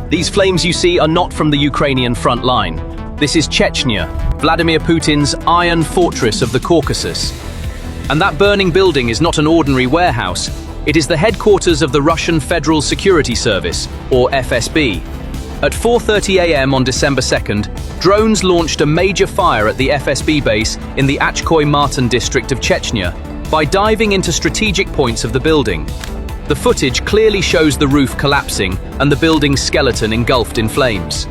These flames you see are not from the Ukrainian front line. This is Chechnya, Vladimir Putin's iron fortress of the Caucasus. And that burning building is not an ordinary warehouse. It is the headquarters of the Russian Federal Security Service, or FSB. At 4:30 a.m. on December 2nd, drones launched a major fire at the FSB base in the Achkoy-Martin district of Chechnya by diving into strategic points of the building. The footage clearly shows the roof collapsing and the building's skeleton engulfed in flames.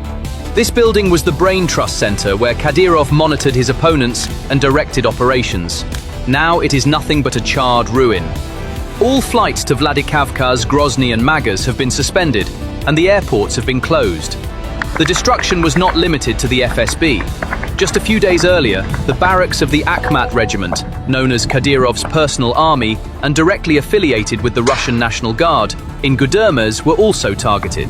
This building was the brain trust center where Kadyrov monitored his opponents and directed operations. Now it is nothing but a charred ruin. All flights to Vladikavkaz, Grozny and Magaz have been suspended, and the airports have been closed. The destruction was not limited to the FSB. Just a few days earlier, the barracks of the Akhmat regiment, known as Kadyrov's personal army and directly affiliated with the Russian National Guard, in Gudermes were also targeted.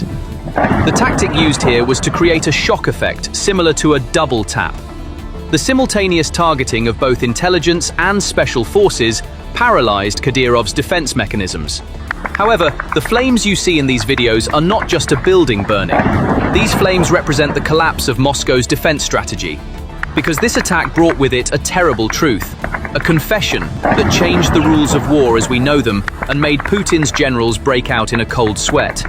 The tactic used here was to create a shock effect similar to a double tap. The simultaneous targeting of both intelligence and special forces paralyzed Kadyrov's defense mechanisms. However, the flames you see in these videos are not just a building burning. These flames represent the collapse of Moscow's defense strategy, because this attack brought with it a terrible truth, a confession that changed the rules of war as we know them and made Putin's generals break out in a cold sweat.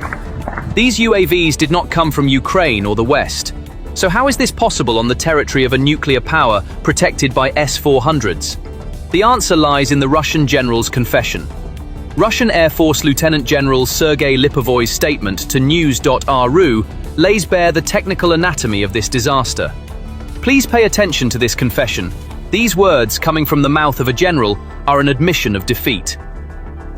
These UAVs did not come from Ukraine or the West. So how is this possible on the territory of a nuclear power protected by S-400s? The answer lies in the Russian general's confession. Russian Air Force Lieutenant General Sergei Lipovoy's statement to news.ru lays bare the technical anatomy of this disaster. Please pay attention to this confession. These words, coming from the mouth of a general, are an admission of defeat.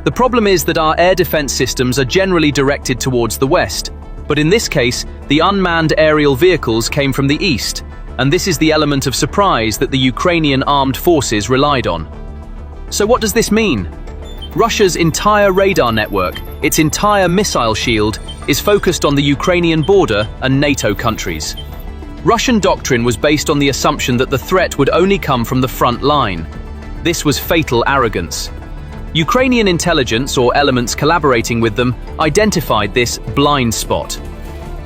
The problem is that our air defense systems are generally directed towards the west, but in this case, the unmanned aerial vehicles came from the east, and this is the element of surprise that the Ukrainian armed forces relied on. So what does this mean? Russia's entire radar network, its entire missile shield, is focused on the Ukrainian border and NATO countries. Russian doctrine was based on the assumption that the threat would only come from the front line. This was fatal arrogance. Ukrainian intelligence, or elements collaborating with them, identified this blind spot.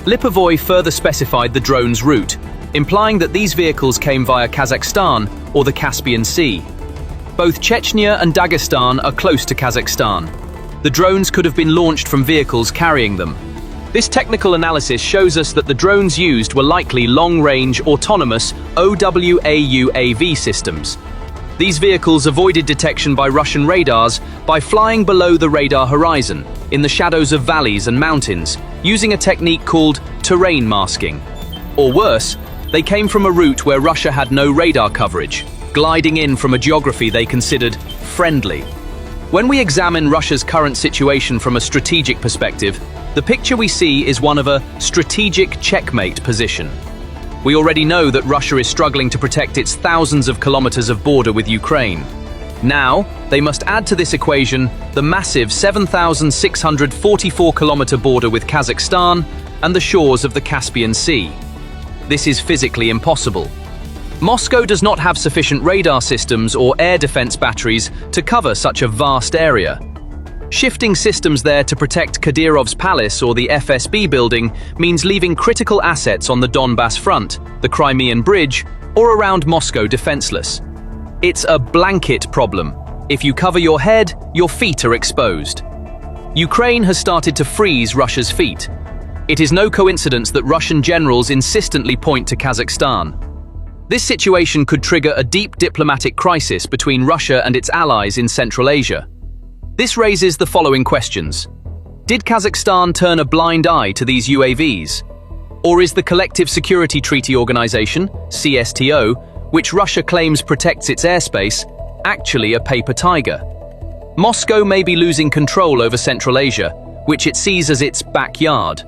Lipovoy further specified the drone's route, implying that these vehicles came via Kazakhstan or the Caspian Sea. Both Chechnya and Dagestan are close to Kazakhstan. The drones could have been launched from vehicles carrying them. This technical analysis shows us that the drones used were likely long-range autonomous OWAUAV systems. These vehicles avoided detection by Russian radars by flying below the radar horizon, in the shadows of valleys and mountains, using a technique called terrain masking. Or worse, they came from a route where Russia had no radar coverage, gliding in from a geography they considered friendly. When we examine Russia's current situation from a strategic perspective, the picture we see is one of a strategic checkmate position. We already know that Russia is struggling to protect its thousands of kilometers of border with Ukraine. Now, they must add to this equation the massive 7,644-kilometer border with Kazakhstan and the shores of the Caspian Sea. This is physically impossible. Moscow does not have sufficient radar systems or air defense batteries to cover such a vast area. Shifting systems there to protect Kadyrov's palace or the FSB building means leaving critical assets on the Donbass front, the Crimean Bridge, or around Moscow defenseless. It's a blanket problem. If you cover your head, your feet are exposed. Ukraine has started to freeze Russia's feet. It is no coincidence that Russian generals insistently point to Kazakhstan. This situation could trigger a deep diplomatic crisis between Russia and its allies in Central Asia. This raises the following questions. Did Kazakhstan turn a blind eye to these UAVs? Or is the Collective Security Treaty Organization, CSTO, which Russia claims protects its airspace, actually a paper tiger? Moscow may be losing control over Central Asia, which it sees as its backyard.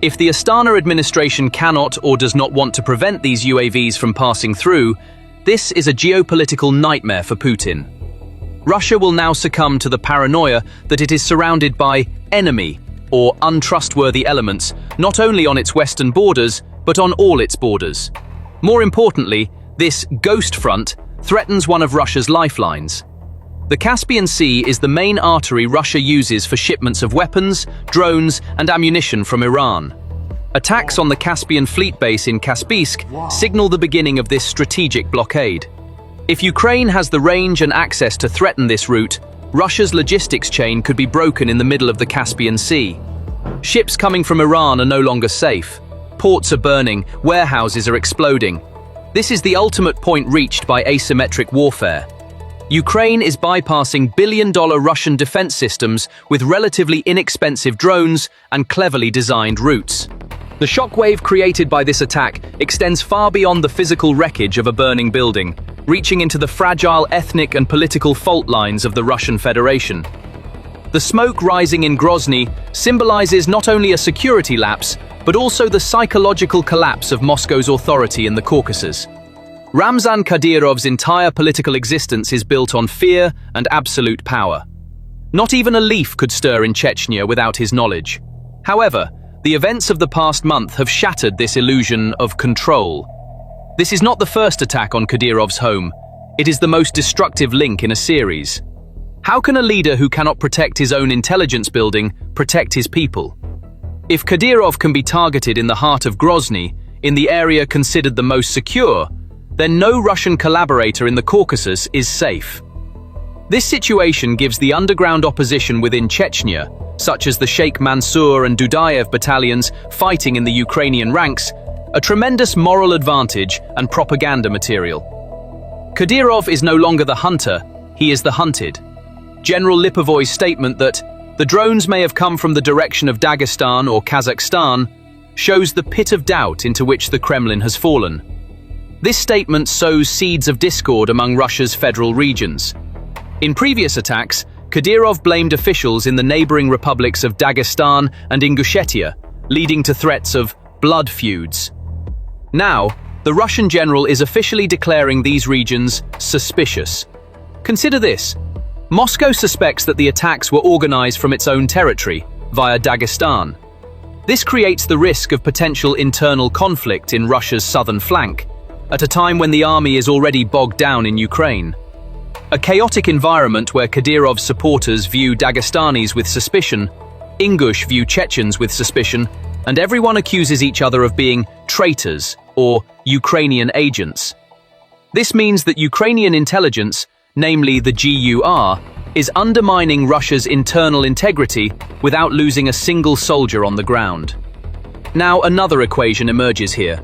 If the Astana administration cannot or does not want to prevent these UAVs from passing through, this is a geopolitical nightmare for Putin. Russia will now succumb to the paranoia that it is surrounded by enemy or untrustworthy elements, not only on its western borders, but on all its borders. More importantly, this ghost front threatens one of Russia's lifelines. The Caspian Sea is the main artery Russia uses for shipments of weapons, drones, and ammunition from Iran. Attacks on the Caspian fleet base in Kaspiysk signal the beginning of this strategic blockade. If Ukraine has the range and access to threaten this route, Russia's logistics chain could be broken in the middle of the Caspian Sea. Ships coming from Iran are no longer safe. Ports are burning, warehouses are exploding. This is the ultimate point reached by asymmetric warfare. Ukraine is bypassing billion-dollar Russian defense systems with relatively inexpensive drones and cleverly designed routes. The shockwave created by this attack extends far beyond the physical wreckage of a burning building, reaching into the fragile ethnic and political fault lines of the Russian Federation. The smoke rising in Grozny symbolizes not only a security lapse, but also the psychological collapse of Moscow's authority in the Caucasus. Ramzan Kadyrov's entire political existence is built on fear and absolute power. Not even a leaf could stir in Chechnya without his knowledge. However, the events of the past month have shattered this illusion of control. This is not the first attack on Kadyrov's home. It is the most destructive link in a series. How can a leader who cannot protect his own intelligence building protect his people? If Kadyrov can be targeted in the heart of Grozny, in the area considered the most secure, then no Russian collaborator in the Caucasus is safe. This situation gives the underground opposition within Chechnya, such as the Sheikh Mansour and Dudayev battalions fighting in the Ukrainian ranks, a tremendous moral advantage and propaganda material. Kadyrov is no longer the hunter, he is the hunted. General Lipovoy's statement that the drones may have come from the direction of Dagestan or Kazakhstan shows the pit of doubt into which the Kremlin has fallen. This statement sows seeds of discord among Russia's federal regions. In previous attacks, Kadyrov blamed officials in the neighboring republics of Dagestan and Ingushetia, leading to threats of blood feuds. Now, the Russian general is officially declaring these regions suspicious. Consider this. Moscow suspects that the attacks were organized from its own territory, via Dagestan. This creates the risk of potential internal conflict in Russia's southern flank, at a time when the army is already bogged down in Ukraine. A chaotic environment where Kadyrov's supporters view Dagestanis with suspicion, Ingush view Chechens with suspicion, and everyone accuses each other of being traitors or Ukrainian agents. This means that Ukrainian intelligence, namely the GUR, is undermining Russia's internal integrity without losing a single soldier on the ground. Now another equation emerges here.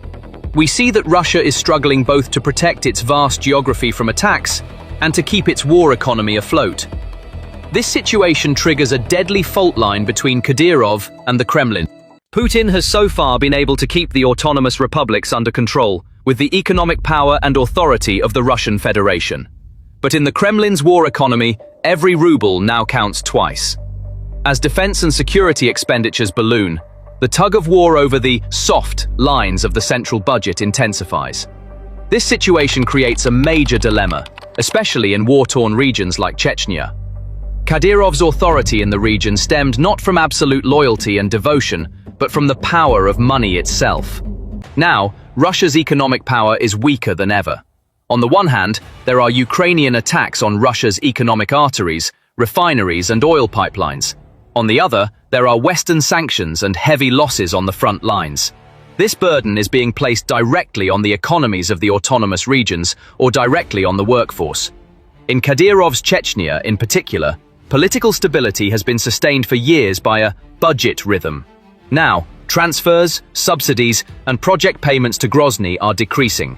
We see that Russia is struggling both to protect its vast geography from attacks and to keep its war economy afloat. This situation triggers a deadly fault line between Kadyrov and the Kremlin. Putin has so far been able to keep the autonomous republics under control, with the economic power and authority of the Russian Federation. But in the Kremlin's war economy, every ruble now counts twice. As defense and security expenditures balloon, the tug of war over the soft lines of the central budget intensifies. This situation creates a major dilemma, especially in war-torn regions like Chechnya. Kadyrov's authority in the region stemmed not from absolute loyalty and devotion, but from the power of money itself. Now, Russia's economic power is weaker than ever. On the one hand, there are Ukrainian attacks on Russia's economic arteries, refineries and oil pipelines. On the other, there are Western sanctions and heavy losses on the front lines. This burden is being placed directly on the economies of the autonomous regions or directly on the workforce. In Kadyrov's Chechnya, in particular, political stability has been sustained for years by a budget rhythm. Now, transfers, subsidies, and project payments to Grozny are decreasing.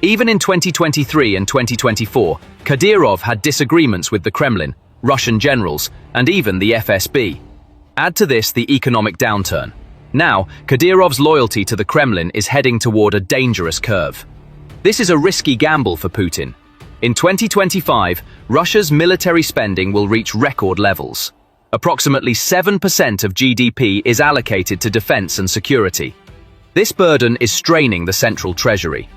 Even in 2023 and 2024, Kadyrov had disagreements with the Kremlin, Russian generals, and even the FSB. Add to this the economic downturn. Now, Kadyrov's loyalty to the Kremlin is heading toward a dangerous curve. This is a risky gamble for Putin. In 2025, Russia's military spending will reach record levels. Approximately 7% of GDP is allocated to defense and security. This burden is straining the central treasury.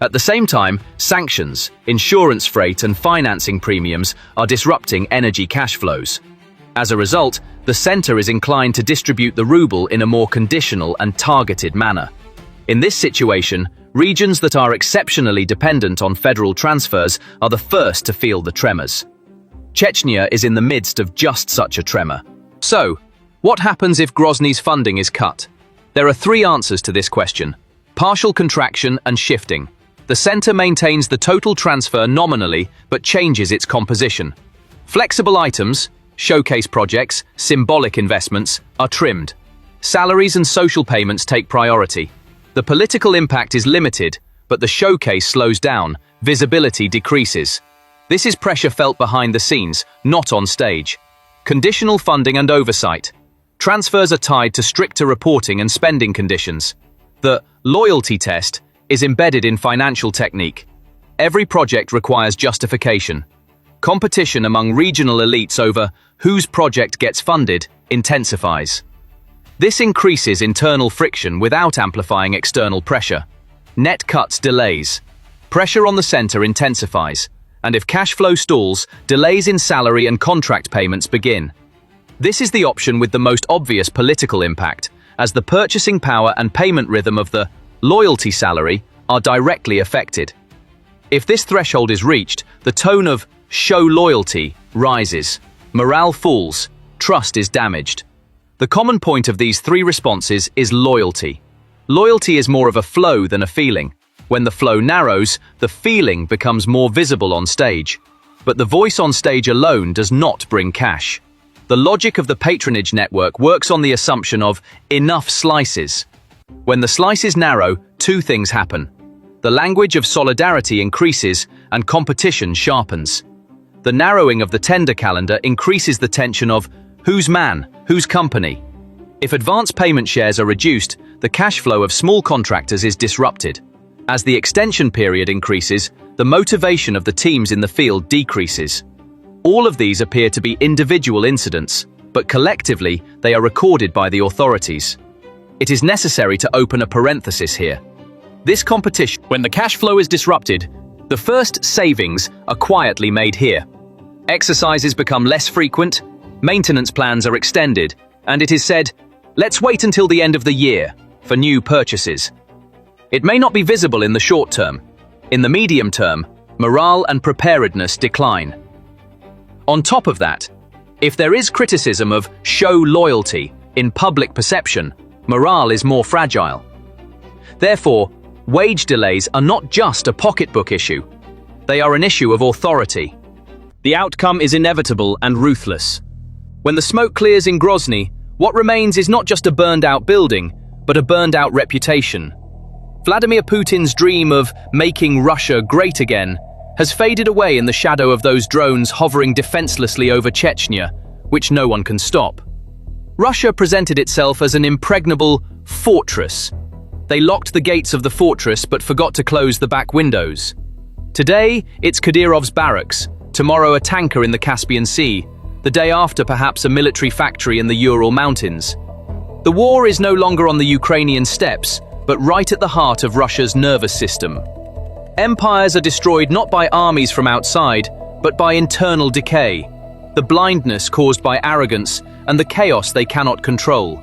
At the same time, sanctions, insurance freight and financing premiums are disrupting energy cash flows. As a result, the center is inclined to distribute the ruble in a more conditional and targeted manner. In this situation, regions that are exceptionally dependent on federal transfers are the first to feel the tremors. Chechnya is in the midst of just such a tremor. So, what happens if Grozny's funding is cut? There are three answers to this question: partial contraction and shifting. The center maintains the total transfer nominally, but changes its composition. Flexible items, showcase projects, symbolic investments, are trimmed. Salaries and social payments take priority. The political impact is limited, but the showcase slows down, visibility decreases. This is pressure felt behind the scenes, not on stage. Conditional funding and oversight. Transfers are tied to stricter reporting and spending conditions. The loyalty test is embedded in financial technique. Every project requires justification. Competition among regional elites over whose project gets funded intensifies. This increases internal friction without amplifying external pressure. Net cuts delays. Pressure on the center intensifies, and if cash flow stalls, delays in salary and contract payments begin. This is the option with the most obvious political impact, as the purchasing power and payment rhythm of the loyalty salary are directly affected. If this threshold is reached, the tone of show loyalty rises, morale falls, trust is damaged. The common point of these three responses is loyalty. Loyalty is more of a flow than a feeling. When the flow narrows, the feeling becomes more visible on stage. But the voice on stage alone does not bring cash. The logic of the patronage network works on the assumption of enough slices. When the slices narrow, two things happen. The language of solidarity increases and competition sharpens. The narrowing of the tender calendar increases the tension of whose man, whose company. If advance payment shares are reduced, the cash flow of small contractors is disrupted. As the extension period increases, the motivation of the teams in the field decreases. All of these appear to be individual incidents, but collectively they are recorded by the authorities. It is necessary to open a parenthesis here. This competition, when the cash flow is disrupted, the first savings are quietly made here. Exercises become less frequent, maintenance plans are extended, and it is said, let's wait until the end of the year for new purchases. It may not be visible in the short term. In the medium term, morale and preparedness decline. On top of that, if there is criticism of show loyalty in public perception, morale is more fragile. Therefore, wage delays are not just a pocketbook issue. They are an issue of authority. The outcome is inevitable and ruthless. When the smoke clears in Grozny, what remains is not just a burned-out building, but a burned-out reputation. Vladimir Putin's dream of making Russia great again has faded away in the shadow of those drones hovering defenselessly over Chechnya, which no one can stop. Russia presented itself as an impregnable fortress. They locked the gates of the fortress but forgot to close the back windows. Today, it's Kadyrov's barracks, tomorrow a tanker in the Caspian Sea, the day after perhaps a military factory in the Ural Mountains. The war is no longer on the Ukrainian steppes, but right at the heart of Russia's nervous system. Empires are destroyed not by armies from outside, but by internal decay, the blindness caused by arrogance, and the chaos they cannot control.